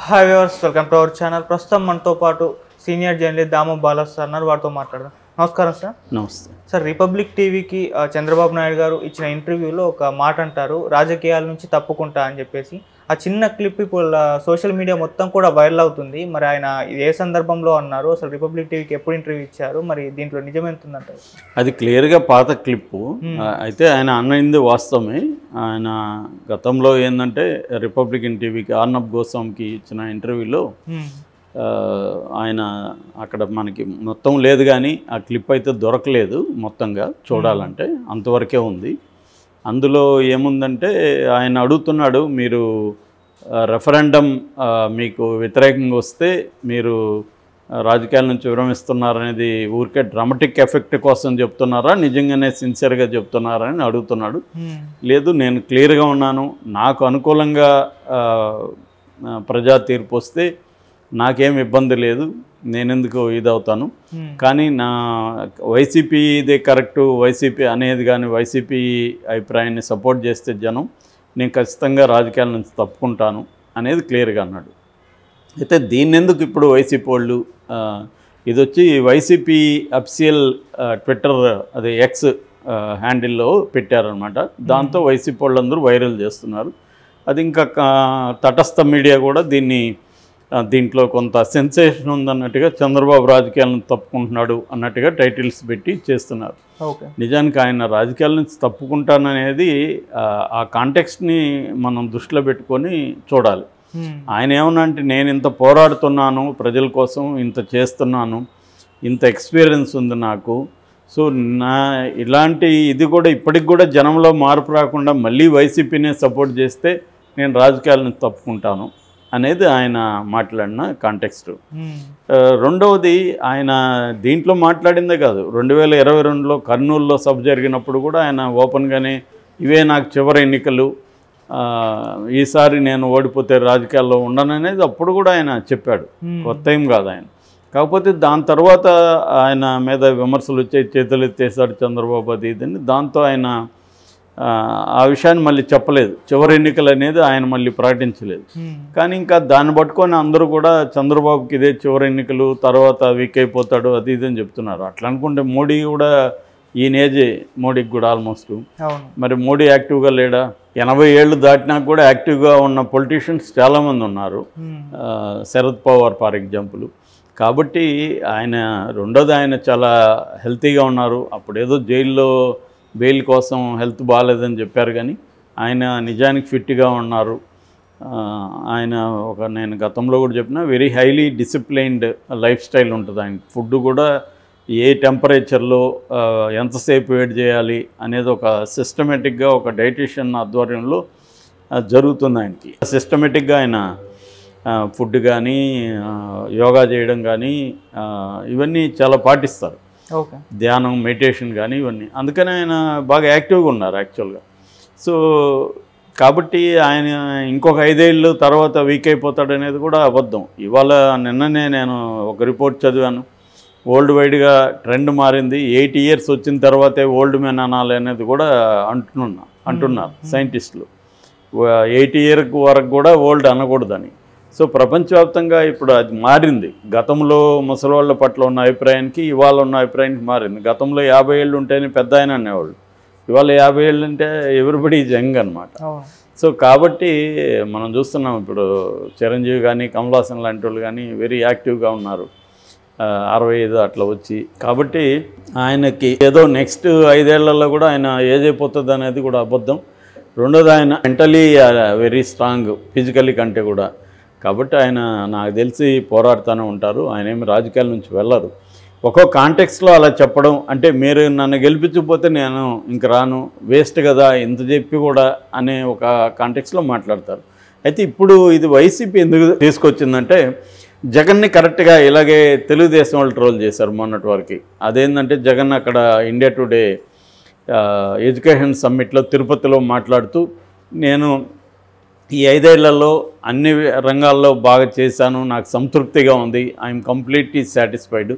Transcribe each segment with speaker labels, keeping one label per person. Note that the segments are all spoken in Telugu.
Speaker 1: Hi viewers, welcome to our channel. ప్రస్తుతం మనతో పాటు సీనియర్ జర్నలిస్ట్ దాము బాలాస్ సార్ ఉన్నారు. వారితో మాట్లాడదాం. నమస్కారం సార్.
Speaker 2: నమస్తే
Speaker 1: సార్, రిపబ్లిక్ టీవీకి చంద్రబాబు నాయుడు గారు ఇచ్చిన ఇంటర్వ్యూలో ఒక మాట అంటారు, రాజకీయాల నుంచి తప్పుకుంటా అని చెప్పేసి. ఆ చిన్న క్లిప్ ఇప్పుడు సోషల్ మీడియా మొత్తం కూడా వైరల్ అవుతుంది. మరి ఆయన ఏ సందర్భంలో అన్నారు, అసలు రిపబ్లిక్ టీవీకి ఎప్పుడు ఇంటర్వ్యూ ఇచ్చారు, మరి దీంట్లో నిజం ఎంత ఉందంటారు?
Speaker 2: అది క్లియర్గా పాత క్లిప్పు. అయితే ఆయన అన్నది వాస్తవమే. ఆయన గతంలో ఏంటంటే రిపబ్లికన్ టీవీకి ఆర్నబ్ గోస్వామికి ఇచ్చిన ఇంటర్వ్యూలో ఆయన అక్కడ మనకి మొత్తం లేదు, కానీ ఆ క్లిప్ అయితే దొరకలేదు మొత్తంగా చూడాలంటే, అంతవరకే ఉంది. అందులో ఏముందంటే ఆయన అడుగుతున్నాడు, మీరు రెఫరెండం మీకు వ్యతిరేకంగా వస్తే మీరు రాజకీయాల నుంచి విరమిస్తున్నారనేది ఊరికే డ్రామాటిక్ ఎఫెక్ట్ కోసం చెప్తున్నారా, నిజంగానే సిన్సియర్గా చెప్తున్నారా అని అడుగుతున్నాడు. లేదు, నేను క్లియర్గా ఉన్నాను, నాకు అనుకూలంగా ప్రజా తీర్పు వస్తే నాకేం ఇబ్బంది లేదు, నేనెందుకు ఇదవుతాను. కానీ నా వైసీపీ ఇదే కరెక్టు, వైసీపీ అనేది కానీ వైసీపీ అభిప్రాయాన్ని సపోర్ట్ చేస్తే జనం, నేను ఖచ్చితంగా రాజకీయాల నుంచి తప్పుకుంటాను అనేది క్లియర్గా అన్నాడు. అయితే దీన్ని ఎందుకు ఇప్పుడు వైసీపీ వాళ్ళు ఇది వచ్చి వైసీపీ అఫీషియల్ ట్విట్టర్ అదే ఎక్స్ హ్యాండిల్లో పెట్టారనమాట. దాంతో వైసీపీ వాళ్ళందరూ వైరల్ చేస్తున్నారు. అది ఇంకా తటస్థ మీడియా కూడా దీంట్లో కొంత సెన్సేషన్ ఉందన్నట్టుగా, చంద్రబాబు రాజకీయాలను తప్పుకుంటున్నాడు అన్నట్టుగా టైటిల్స్ పెట్టి చేస్తున్నారు. నిజానికి ఆయన రాజకీయాల నుంచి తప్పుకుంటాననేది ఆ కాంటెక్స్ట్ని మనం దృష్టిలో పెట్టుకొని చూడాలి. ఆయన ఏమన్నా అంటే, నేను ఇంత పోరాడుతున్నాను ప్రజల కోసం, ఇంత చేస్తున్నాను, ఇంత ఎక్స్పీరియన్స్ ఉంది నాకు, సో ఇలాంటి ఇది కూడా ఇప్పటికి కూడా జనంలో మార్పు రాకుండా మళ్ళీ వైసీపీనే సపోర్ట్ చేస్తే నేను రాజకీయాల నుంచి తప్పుకుంటాను అనేది ఆయన మాట్లాడిన కాంటెక్స్ట్. రెండవది, ఆయన దీంట్లో మాట్లాడిందే కాదు, 2022లో కర్నూలులో సభ జరిగినప్పుడు కూడా ఆయన ఓపెన్గానే ఇవే నాకు చివరి ఎన్నికలు, ఈసారి నేను ఓడిపోతే రాజకీయాల్లో ఉండననేది అప్పుడు కూడా ఆయన చెప్పాడు. కొత్త ఏం కాదు ఆయన. కాకపోతే దాని తర్వాత ఆయన మీద విమర్శలు వచ్చాయి, చేతులు ఎత్తేసాడు చంద్రబాబు అది ఇదని. దాంతో ఆయన ఆ విషయాన్ని మళ్ళీ చెప్పలేదు, చివరి ఎన్నికలు అనేది ఆయన మళ్ళీ ప్రకటించలేదు. కానీ ఇంకా దాన్ని పట్టుకొని అందరూ కూడా చంద్రబాబుకి ఇదే చివరి ఎన్నికలు, తర్వాత వీక్ అయిపోతాడు అది ఇదని చెప్తున్నారు. అట్లా అనుకుంటే మోడీ కూడా ఈయన ఏజే మోడీకి కూడా ఆల్మోస్ట్. మరి మోడీ యాక్టివ్గా లేడా? 80 ఏళ్ళు దాటినా కూడా యాక్టివ్గా ఉన్న పొలిటీషియన్స్ చాలామంది ఉన్నారు, శరద్ పవార్ ఫర్ ఎగ్జాంపుల్. కాబట్టి ఆయన రెండోది, ఆయన చాలా హెల్తీగా ఉన్నారు. అప్పుడేదో జైల్లో బెయిల్ కోసం హెల్త్ బాగాలేదని చెప్పారు, కానీ ఆయన నిజానికి ఫిట్గా ఉన్నారు. ఆయన నేను గతంలో కూడా చెప్పిన very highly disciplined life style ఉంటుంది ఆయన. ఫుడ్ కూడా ఏ టెంపరేచర్లో ఎంతసేపు వెయిట్ చేయాలి అనేది ఒక సిస్టమేటిక్గా ఒక డైటీషియన్ ఆధ్వర్యంలో జరుగుతుంది ఆయనకి. సిస్టమేటిక్గా ఆయన ఫుడ్ కానీ యోగా చేయడం కానీ ఇవన్నీ చాలా పాటిస్తారు. ధ్యానం, మెడిటేషన్ కానీ ఇవన్నీ. అందుకని ఆయన బాగా యాక్టివ్గా ఉన్నారు యాక్చువల్గా. సో కాబట్టి ఆయన ఇంకొక 5 ఏళ్ళు తర్వాత వీక్ అయిపోతాడు అనేది కూడా అబద్ధం. ఇవాళ నిన్ననే నేను ఒక రిపోర్ట్ చదివాను, వరల్డ్ వైడ్గా ట్రెండ్ మారింది. 80 ఇయర్స్ వచ్చిన తర్వాతే ఓల్డ్ మ్యాన్ అనాలి అనేది కూడా అంటున్నారు సైంటిస్టులు. 80 ఇయర్ వరకు కూడా ఓల్డ్ అనకూడదని. సో ప్రపంచవ్యాప్తంగా ఇప్పుడు అది మారింది. గతంలో ముసలివాళ్ళ పట్ల ఉన్న అభిప్రాయానికి ఇవాళ ఉన్న అభిప్రాయానికి మారింది. గతంలో 50 ఏళ్ళు ఉంటేనే పెద్ద ఆయన అనేవాళ్ళు, ఇవాళ 50 ఏళ్ళు అంటే ఎవ్రీబడి యంగ్ అనమాట. సో కాబట్టి మనం చూస్తున్నాం ఇప్పుడు చిరంజీవి కానీ కమల్ హాసన్ లాంటి వాళ్ళు కానీ వెరీ యాక్టివ్గా ఉన్నారు, 65 అట్లా వచ్చి. కాబట్టి ఆయనకి ఏదో నెక్స్ట్ 5 ఏళ్లలో కూడా ఆయన ఏజ్ అయిపోతుంది అనేది కూడా అబద్ధం. రెండోది, ఆయన మెంటలీ వెరీ స్ట్రాంగ్ ఫిజికలీ కంటే కూడా. కాబట్టి ఆయన నాకు తెలిసి పోరాడుతూనే ఉంటారు, ఆయన ఏమి రాజకీయాల నుంచి వెళ్ళరు. ఒక్కో కాంటెక్స్లో అలా చెప్పడం అంటే, మీరు నన్ను గెలిపించకపోతే నేను ఇంక రాను, వేస్ట్ కదా ఇంత చెప్పి కూడా అనే ఒక కాంటెక్స్లో మాట్లాడతారు. అయితే ఇప్పుడు ఇది వైసీపీ ఎందుకు తీసుకొచ్చిందంటే, జగన్ని కరెక్ట్గా ఇలాగే తెలుగుదేశం వాళ్ళు ట్రోల్ చేశారు మొన్నటి వరకు. అదేంటంటే, జగన్ అక్కడ ఇండియా టుడే ఎడ్యుకేషన్ సమ్మిట్లో తిరుపతిలో మాట్లాడుతూ, నేను ఈ 5 ఏళ్లలో అన్ని రంగాల్లో బాగా చేశాను, నాకు సంతృప్తిగా ఉంది, ఐఎమ్ కంప్లీట్లీ సాటిస్ఫైడ్,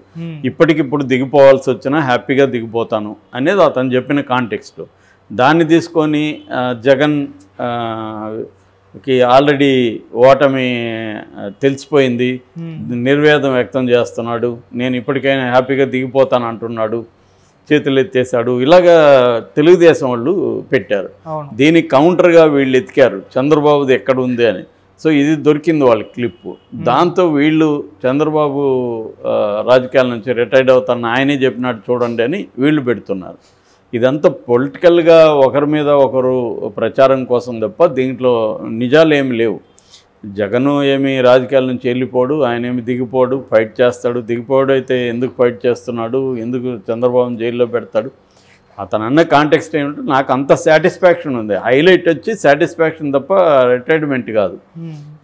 Speaker 2: ఇప్పటికిప్పుడు దిగిపోవాల్సి వచ్చినా హ్యాపీగా దిగిపోతాను అనేది అతను చెప్పిన కాంటెక్స్ట్. దాన్ని తీసుకొని జగన్ ఆల్రెడీ ఓటమి తెలిసిపోయింది, నిర్వేదం వ్యక్తం చేస్తున్నాడు, నేను ఇప్పటికైనా హ్యాపీగా దిగిపోతాను అంటున్నాడు, చేతులు ఎత్తేసాడు, ఇలాగా తెలుగుదేశం వాళ్ళు పెట్టారు. దీనికి కౌంటర్గా వీళ్ళు ఎతికారు చంద్రబాబుది ఎక్కడ ఉంది అని. సో ఇది దొరికింది వాళ్ళ క్లిప్పు. దాంతో వీళ్ళు చంద్రబాబు రాజకీయాల నుంచి రిటైర్డ్ అవుతారని ఆయనే చెప్పినట్టు చూడండి అని వీళ్ళు పెడుతున్నారు. ఇదంతా పొలిటికల్గా ఒకరి మీద ఒకరు ప్రచారం కోసం తప్ప దీంట్లో నిజాలు ఏమి లేవు. జగన్ ఏమి రాజకీయాల నుంచి వెళ్ళిపోడు, ఆయన ఏమి దిగిపోడు, ఫైట్ చేస్తాడు. దిగిపోడు అయితే ఎందుకు ఫైట్ చేస్తున్నాడు, ఎందుకు చంద్రబాబుని జైల్లో పెడతాడు, అతను అన్న కాంటెక్స్ట్ ఏమిటో నాకు అంత సాటిస్ఫాక్షన్ ఉంది. హైలైట్ వచ్చి సాటిస్ఫాక్షన్ తప్ప రిటైర్మెంట్ కాదు.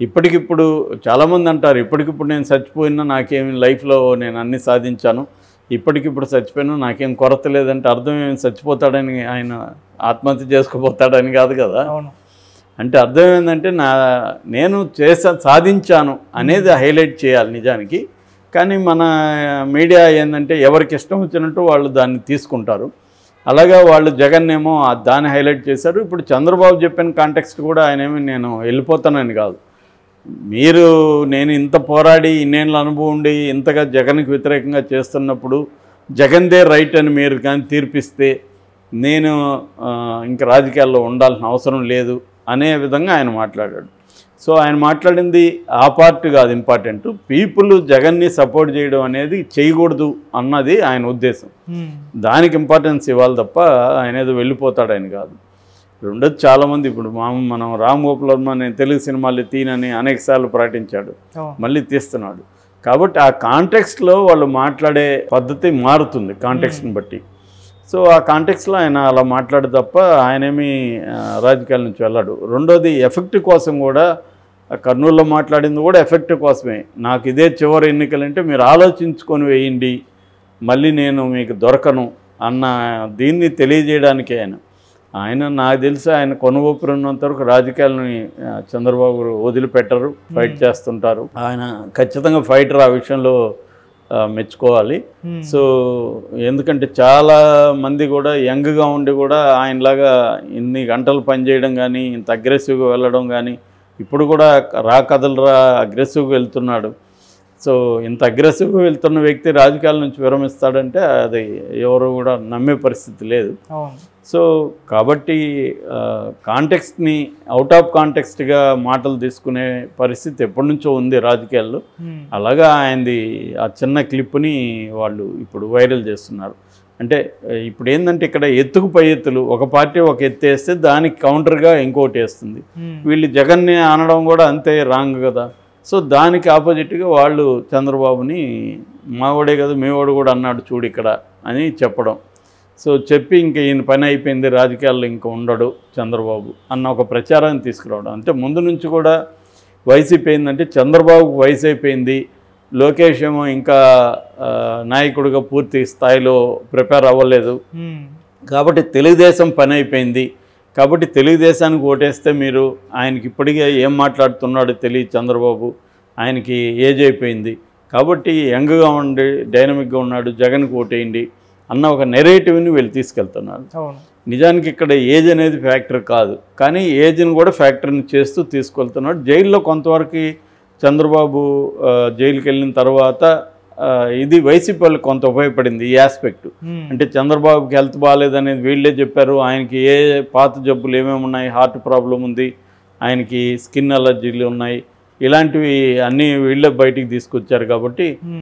Speaker 2: ఇప్పటికిప్పుడు చాలామంది అంటారు ఇప్పటికిప్పుడు నేను చచ్చిపోయినా నాకేమి లైఫ్లో నేను అన్నీ సాధించాను, ఇప్పటికిప్పుడు చచ్చిపోయినా నాకేం కొరత లేదంటే అర్థం ఏమి చచ్చిపోతాడని, ఆయన ఆత్మహత్య చేసుకోపోతాడని కాదు కదా. అంటే అర్థం ఏంటంటే నేను సాధించాను అనేది హైలైట్ చేయాలి నిజానికి. కానీ మన మీడియా ఏంటంటే ఎవరికి ఇష్టం వచ్చినట్టు వాళ్ళు దాన్ని తీసుకుంటారు. అలాగా వాళ్ళు జగన్ ఏమో దాన్ని హైలైట్ చేశారు. ఇప్పుడు చంద్రబాబు చెప్పిన కాంటెక్స్ట్ కూడా ఆయన ఏమి నేను వెళ్ళిపోతానని కాదు, నేను ఇంత పోరాడి ఇన్నేళ్ళ అనుభవం ఉండి ఇంతగా జగన్కి వ్యతిరేకంగా చేస్తున్నప్పుడు జగన్దే రైట్ అని మీరు కానీ తీర్పిస్తే నేను ఇంక రాజకీయాల్లో ఉండాల్సిన అవసరం లేదు అనే విధంగా ఆయన మాట్లాడాడు. సో ఆయన మాట్లాడింది ఆ పార్ట్ కాదు ఇంపార్టెంట్, పీపుల్ జగన్ని సపోర్ట్ చేయడం అనేది చేయకూడదు అన్నది ఆయన ఉద్దేశం. దానికి ఇంపార్టెన్స్ ఇవ్వాలి తప్ప ఆయన ఏదో వెళ్ళిపోతాడని కాదు. రెండోది చాలామంది ఇప్పుడు మనం రామ్ గోపాల్ వర్మ నేను తెలుగు సినిమాలు తీనని అనేకసార్లు ప్రకటించాడు, మళ్ళీ తీస్తున్నాడు. కాబట్టి ఆ కాంటెక్స్ట్లో వాళ్ళు మాట్లాడే పద్ధతి మారుతుంది కాంటెక్స్ని బట్టి. సో ఆ కాంటెక్స్లో ఆయన అలా మాట్లాడు తప్ప ఆయనేమి రాజకీయాల నుంచి వెళ్ళాడు. రెండోది ఎఫెక్ట్ కోసం కూడా కర్నూలులో మాట్లాడింది కూడా ఎఫెక్ట్ కోసమే. నాకు ఇదే చివరి ఎన్నికలంటే మీరు ఆలోచించుకొని వేయండి, మళ్ళీ నేను మీకు దొరకను అన్న దీన్ని తెలియజేయడానికి ఆయన నాకు తెలిసి ఆయన కొనుగోపురు ఉన్నంత వరకు రాజకీయాలని చంద్రబాబు వదిలిపెట్టరు, ఫైట్ చేస్తుంటారు. ఆయన ఖచ్చితంగా ఫైటర్, ఆ విషయంలో మెచ్చుకోవాలి. సో ఎందుకంటే చాలా మంది కూడా యంగ్గా ఉండి కూడా ఆయనలాగా ఇన్ని గంటలు పనిచేయడం కానీ, ఇంత అగ్రెసివ్గా వెళ్ళడం కానీ, ఇప్పుడు కూడా కదలరా అగ్రెసివ్గా వెళ్తున్నాడు. సో ఇంత అగ్రెసివ్గా వెళ్తున్న వ్యక్తి రాజకీయాల నుంచి విరమిస్తాడంటే అది ఎవరు కూడా నమ్మే పరిస్థితి లేదు. సో కాబట్టి కాంటెక్స్ట్ని అవుట్ ఆఫ్ కాంటెక్స్ట్గా మాటలు తీసుకునే పరిస్థితి ఎప్పటి నుంచో ఉంది రాజకీయాల్లో. అలాగా ఆయనది ఆ చిన్న క్లిప్ని వాళ్ళు ఇప్పుడు వైరల్ చేస్తున్నారు. అంటే ఇప్పుడు ఏంటంటే ఇక్కడ ఎత్తుకు పై ఎత్తులు, ఒక పార్టీ ఒక ఎత్తు వేస్తే దానికి కౌంటర్గా ఇంకోటి వేస్తుంది. వీళ్ళు జగన్ని అనడం కూడా అంతే రాంగ్ కదా. సో దానికి ఆపోజిట్గా వాళ్ళు చంద్రబాబుని మావాడే కదా మేవాడు కూడా అన్నాడు చూడు ఇక్కడ అని చెప్పడం. సో చెప్పి ఇంక ఈయన పని అయిపోయింది, రాజకీయాల్లో ఇంకా ఉండడు చంద్రబాబు అన్న ఒక ప్రచారాన్ని తీసుకురావడం. అంటే ముందు నుంచి కూడా వైసీపీ ఏంటంటే చంద్రబాబుకు వయసు అయిపోయింది, లోకేష్ ఏమో ఇంకా నాయకుడిగా పూర్తి స్థాయిలో ప్రిపేర్ అవ్వలేదు, కాబట్టి తెలుగుదేశం పని అయిపోయింది, కాబట్టి తెలుగుదేశానికి ఓటేస్తే మీరు ఆయనకి ఇప్పటికే ఏం మాట్లాడుతున్నాడో తెలియదు చంద్రబాబు, ఆయనకి ఏజ్ అయిపోయింది, కాబట్టి యంగ్గా ఉండి డైనమిక్గా ఉన్నాడు, జగన్కి ఓటేయండి అన్న ఒక నెరేటివ్ని వీళ్ళు తీసుకెళ్తున్నారు. నిజానికి ఇక్కడ ఏజ్ అనేది ఫ్యాక్టర్ కాదు, కానీ ఏజ్ని కూడా ఫ్యాక్టర్ని చేస్తూ తీసుకెళ్తున్నాడు. జైల్లో కొంతవరకు చంద్రబాబు జైలుకి వెళ్ళిన తర్వాత ఇది వైసీపీ వాళ్ళకి కొంత ఉపయోగపడింది ఈ ఆస్పెక్ట్. అంటే చంద్రబాబుకి హెల్త్ బాగాలేదనేది వీళ్ళే చెప్పారు, ఆయనకి ఏ పాత జబ్బులు ఏమేమి ఉన్నాయి, హార్ట్ ప్రాబ్లం ఉంది, ఆయనకి స్కిన్ అలర్జీలు ఉన్నాయి, ఇలాంటివి అన్నీ వీళ్ళే బయటికి తీసుకొచ్చారు. కాబట్టి